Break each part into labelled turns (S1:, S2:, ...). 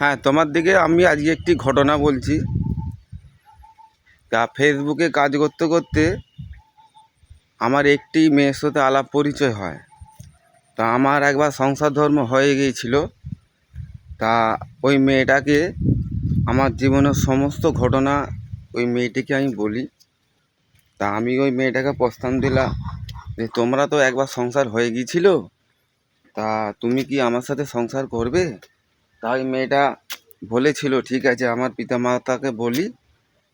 S1: হ্যাঁ, তোমার দিকে আমি আজকে একটি ঘটনা বলছি। তা ফেসবুকে কাজ করতে করতে আমার একটি মেয়ের সাথে আলাপ পরিচয় হয়। তা আমার একবার সংসার ধর্ম হয়ে গিয়েছিল। তা ওই মেয়েটাকে আমার জীবনের সমস্ত ঘটনা ওই মেয়েটিকে আমি বলি। তা আমি ওই মেয়েটাকে প্রস্তাব দিলাম যে তোমরা তো একবার সংসার হয়ে গিয়েছিল, তা তুমি কি আমার সাথে সংসার করবে? তা ওই মেয়েটা বলেছিল ঠিক আছে, আমার পিতা মাতাকে বলি,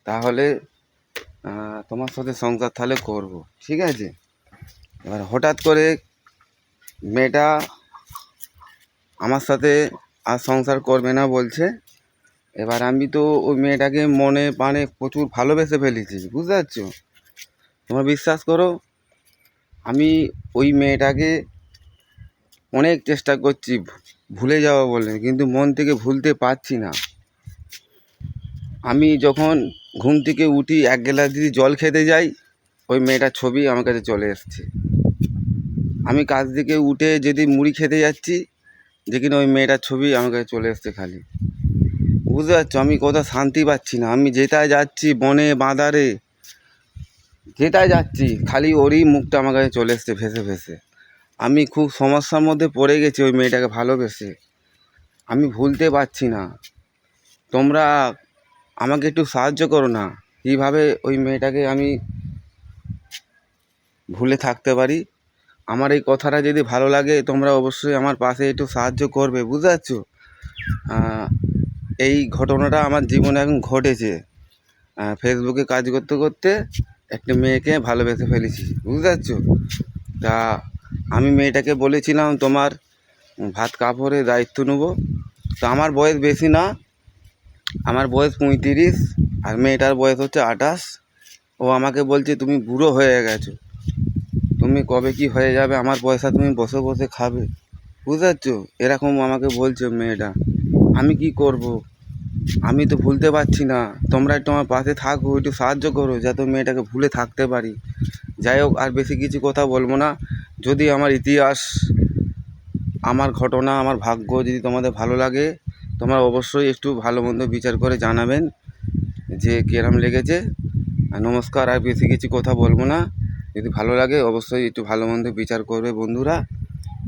S1: তাহলে তোমার সাথে সংসার তাহলে করবো, ঠিক আছে। এবার হঠাৎ করে মেয়েটা আমার সাথে আর সংসার করবে না বলছে। এবার আমি তো ওই মেয়েটাকে মনে প্রাণে প্রচুর ভালোবেসে ফেলেছি, বুঝতে পারছো। তোমরা বিশ্বাস করো, আমি ওই মেয়েটাকে অনেক চেষ্টা করছি ভুলে যাওয়া বলে, কিন্তু মন থেকে ভুলতে পারছি না। আমি যখন ঘুম থেকে উঠি, এক গ্লাস যদি জল খেতে যাই, ওই মেয়েটার ছবি আমার কাছে চলে এসছে। আমি কাজ থেকে উঠে যদি মুড়ি খেতে যাচ্ছি, দেখি না ওই মেয়েটার ছবি আমার কাছে চলে এসছে খালি। বুঝতে পারছো, আমি কোথাও শান্তি পাচ্ছি না। আমি যেটায় যাচ্ছি, বনে বাঁধারে যেটায় যাচ্ছি, খালি ওরই মুখটা আমার কাছে চলে এসছে ভেসে ভেসে। আমি খুব সমস্যার মধ্যে পড়ে গেছি ওই মেয়েটাকে ভালোবেসে। আমি ভুলতে পারছি না। তোমরা আমাকে একটু সাহায্য করো না, কীভাবে ওই মেয়েটাকে আমি ভুলে থাকতে পারি। আমার এই কথাটা যদি ভালো লাগে, তোমরা অবশ্যই আমার পাশে একটু সাহায্য করবে, বুঝতে পারছো। এই ঘটনাটা আমার জীবনে এখন ঘটেছে। ফেসবুকে কাজ করতে করতে একটা মেয়েকে ভালোবেসে ফেলেছি, বুঝতে পারছো। তা আমি মেয়েটাকে বলেছিলাম তোমার ভাত কাপড়ের দায়িত্ব নেবো। তো আমার বয়স বেশি না, আমার বয়স 35, আর মেয়েটার বয়স হচ্ছে 28। ও আমাকে বলছে তুমি বুড়ো হয়ে গেছো, তুমি কবে কি হয়ে যাবে, আমার পয়সা তুমি বসে বসে খাবে, বুঝতে পারছো। এরকম আমাকে বলছে মেয়েটা। আমি কি করব, আমি তো ভুলতে পারছি না। তোমরা একটু আমার পাশে থাকো, একটু সাহায্য করো যাতে মেয়েটাকে ভুলে থাকতে পারি। যাই হোক, আর বেশি কিছু কথা বলবো না। যদি আমার ইতিহাস, আমার ঘটনা, আমার ভাগ্য যদি তোমাদের ভালো লাগে, তোমরা অবশ্যই একটু ভালো মন্দ বিচার করে জানাবেন যে কিরম লেগেছে। নমস্কার, আর বেশি কিছু কথা বলবো না। যদি ভালো লাগে অবশ্যই একটু ভালো মন্দ বিচার করবে বন্ধুরা।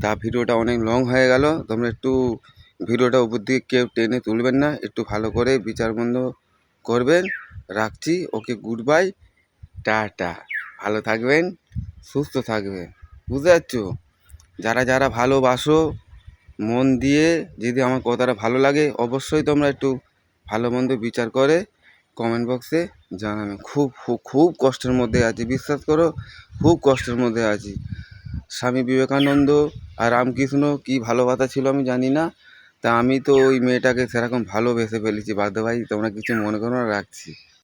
S1: তা ভিডিওটা অনেক লং হয়ে গেল, তোমরা একটু ভিডিওটা উপর দিকে কেউ টেনে তুলবেন না, একটু ভালো করে বিচার মন্দ করবেন। রাখছি, ওকে, গুড বাই, টাটা। ভালো থাকবেন, সুস্থ থাকবেন, বুঝতে পারছো। যারা যারা ভালোবাসো মন দিয়ে, যদি আমার কথাটা ভালো লাগে, অবশ্যই তোমরা একটু ভালো মন্দ বিচার করে কমেন্ট বক্সে জানাবে। খুব খুব খুব কষ্টের মধ্যে আছি, বিশ্বাস করো, খুব কষ্টের মধ্যে আছি। স্বামী বিবেকানন্দ আর রামকৃষ্ণ কী ভালোবাসা ছিল আমি জানি না। তা আমি তো ওই মেয়েটাকে সেরকম ভালোবেসে ফেলেছি বাধ্য ভাই, তোমরা কিছু মনে করো না, রাখছি।